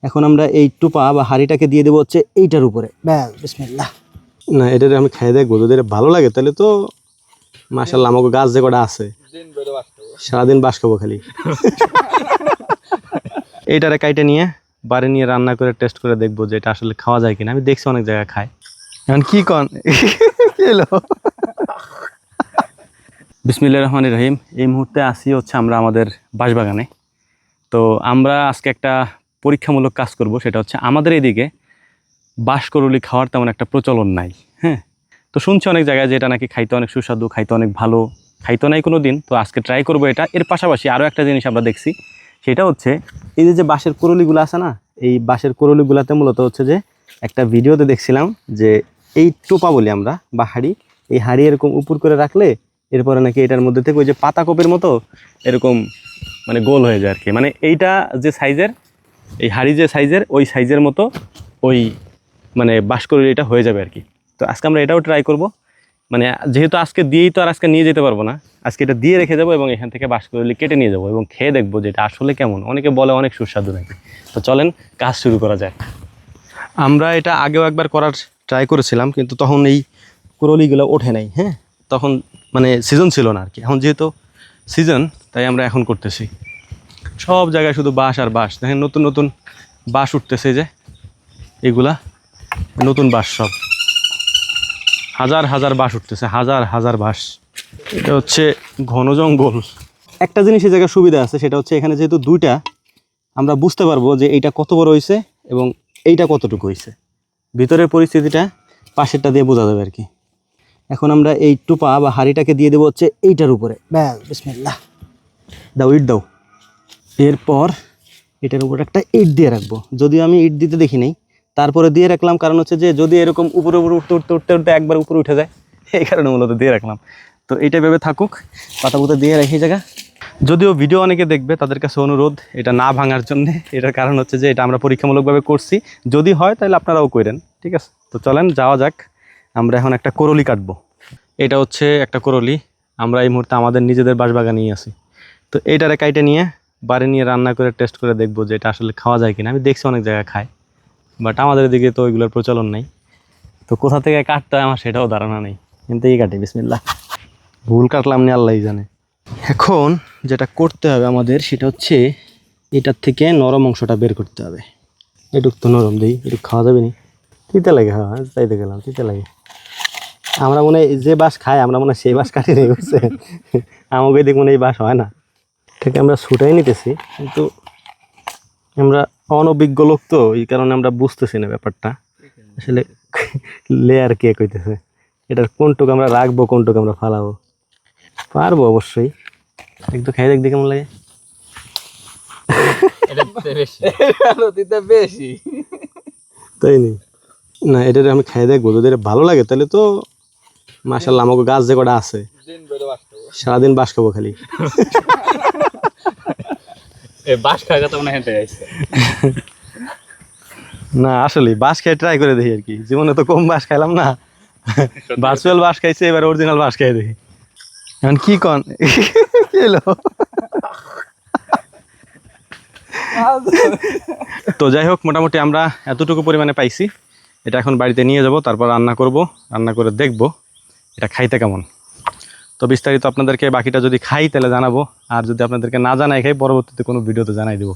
এখন আমরা এই টুপা বা হাঁড়িটাকে দিয়ে দেবো হচ্ছে এইটার উপরে। ব্যাস, বিসমিল্লাহ। না, এটা আমি খাইয়ে দেখবো, যদি এটা ভালো লাগে তাহলে তো মাশাআল্লাহ আমাকে গাছ যে কটা আছে সারাদিন বাস খাবো খালি। এইটারে কাইটে নিয়ে বাড়ি নিয়ে রান্না করে টেস্ট করে দেখবো যে এটা আসলে খাওয়া যায় কিনা। আমি দেখছি অনেক জায়গায় খায়। এখন কি কন এলো। বিসমিল্লাহির রহমানির রহিম। এই মুহূর্তে আসি হচ্ছে আমরা আমাদের বাঁশবাগানে। তো আমরা আজকে একটা পরীক্ষামূলক কাজ করব, সেটা হচ্ছে আমাদের এইদিকে বাঁশকরুলি খাওয়ার তেমন একটা প্রচলন নাই। হ্যাঁ, তো শুনছি অনেক জায়গায় যে এটা নাকি খাইতে অনেক সুস্বাদু, খাইতে অনেক ভালো, খাইতে নাই কোনো দিন। তো আজকে ট্রাই করবো এটা। এর পাশাপাশি আরও একটা জিনিস আমরা দেখছি, সেটা হচ্ছে এই যে বাঁশের করলিগুলো আছে না, এই বাঁশের করলিগুলাতে মূলত হচ্ছে যে একটা ভিডিওতে দেখছিলাম যে এই টোপা বলি আমরা বা হাঁড়ি, এই হাঁড়ি এরকম উপর করে রাখলে এরপরে নাকি এটার মধ্যে থেকে ওই যে পাতা কোপের মতো এরকম মানে গোল হয়ে যায় আর কি। মানে এইটা যে সাইজের, এই হাঁড়ি যে সাইজের, ওই সাইজের মতো ওই মানে বাঁশকরুলি এটা হয়ে যাবে আর কি। তো আজকে আমরা এটাও ট্রাই করব। মানে যেহেতু আজকে দিয়েই তো আর আজকে নিয়ে যেতে পারবো না, আজকে এটা দিয়ে রেখে যাবো এবং এখান থেকে বাঁশকরুলি কেটে নিয়ে যাবো এবং খেয়ে দেখবো যে এটা আসলে কেমন। অনেকে বলে অনেক সুস্বাদু নাকি। তো চলেন কাজ শুরু করা যায়। আমরা এটা আগেও একবার করার ট্রাই করেছিলাম, কিন্তু তখন এই করলিগুলো ওঠে নাই। হ্যাঁ, তখন মানে সিজন ছিল না আর কি। এখন যেহেতু সিজন, তাই আমরা এখন করতেছি। সব জায়গায় শুধু বাঁশ আর বাঁশ। দেখেন নতুন নতুন বাঁশ উঠতেছে, যে এগুলা নতুন বাঁশ, সব হাজার হাজার বাঁশ উঠতেছে, হাজার হাজার বাঁশ। এটা হচ্ছে ঘন জঙ্গল। একটা জিনিস এই জায়গায় সুবিধা আছে, সেটা হচ্ছে এখানে যেহেতু দুইটা, আমরা বুঝতে পারবো যে এইটা কত বড় হয়েছে এবং এইটা কতটুকু হয়েছে। ভিতরের পরিস্থিতিটা পাশেরটা দিয়ে বোঝা যাবে আর কি। এখন আমরা এই টুপা বা হাঁড়িটাকে দিয়ে দেবো হচ্ছে এইটার উপরে। ব্যাস, বিসমিল্লাহ। দাও, ইট দাও। এরপর এটার উপর একটা ইট দিয়ে রাখবো। যদিও আমি ইট দিতে দেখি নাই, তারপরে দিয়ে রাখলাম, কারণ হচ্ছে যে যদি এরকম উপরে উপরে উঠতে উঠতে উঠতে উঠতে একবার উপরে উঠে যায়, এই কারণে মূলত দিয়ে রাখলাম। তো এইটা ভেবে থাকুক, পাতা পুতা দিয়ে রাখি জায়গা। যদিও ভিডিও অনেকে দেখবে, তাদের কাছে অনুরোধ এটা না ভাঙার জন্য। এটার কারণ হচ্ছে যে এটা আমরা পরীক্ষামূলকভাবে করছি, যদি হয় তাহলে আপনারাও করেন, ঠিক আছে? তো চলেন যাওয়া যাক। আমরা এখন একটা করলি কাটবো। এটা হচ্ছে একটা করলি। আমরা এই মুহূর্তে আমাদের নিজেদের বাঁশবাগানেই আছি। তো এইটারে কাইটে নিয়ে বাড়ি নিয়ে রান্না করে টেস্ট করে দেখবো যে এটা আসলে খাওয়া যায় কিনা। আমি দেখছি অনেক জায়গায় খায়, বাট আমাদের দিকে তো ওইগুলোর প্রচলন নেই। তো কোথা থেকে কাটতে হয় আমার সেটাও ধারণা নেই, কিন্তু এই কাটি। বিসমিল্লাহ। ভুল কাটলাম না আল্লাহই জানে। এখন যেটা করতে হবে আমাদের, সেটা হচ্ছে এটার থেকে নরম অংশটা বের করতে হবে। এটুক তো নরম, দিই এটুক খাওয়া যাবে নি? তিতে লাগে। হ্যাঁ, চাইতে গেলাম, তিতে লাগে। আমরা মনে হয় যে বাঁশ খাই, আমরা মনে হয় সেই বাঁশ কাটি নেই, বুঝছে? আমাকে দেখ মনে এই বাঁশ হয় না। থেকে আমরা ছুটাই নিতেছি, কিন্তু আমরা অনভিজ্ঞ লোক, তো এই কারণে আমরা বুঝতেছি না ব্যাপারটা আসলে লেয়ার কে কইতেছে, এটার কোনটুকু আমরা রাখবো, কোনটুকু আমরা ফালাবো। পারবো অবশ্যই। একটু খাই দেখ, কেমন লাগে। তাই নেই? না, এটা আমি খাই দেখবো, যদি এটা ভালো লাগে তাহলে তো মাশাআল্লাহ আমাকে গাছ যে কটা আছে সারাদিন বাস খাবো খালি। না আসলে বাঁশ খেয়ে ট্রাই করে দেখি আর কি। জীবনে তো কম বাঁশ খাইলাম না, ভার্চুয়াল বাঁশ খাইছে, এবার অরিজিনাল বাঁশ খাই দেখি। এখন কি কন এলো। তো যাই হোক, মোটামুটি আমরা এতটুকু পরিমাণে পাইছি। এটা এখন বাড়িতে নিয়ে যাব, তারপর রান্না করব, রান্না করে দেখব এটা খাইতে কেমন। তো বিস্তারিত আপনাদেরকে বাকিটা যদি খাই তাহলে জানাবো, আর যদি আপনাদেরকে না জানাই খাই, পরবর্তীতে কোনো ভিডিওতে জানাই দেবো।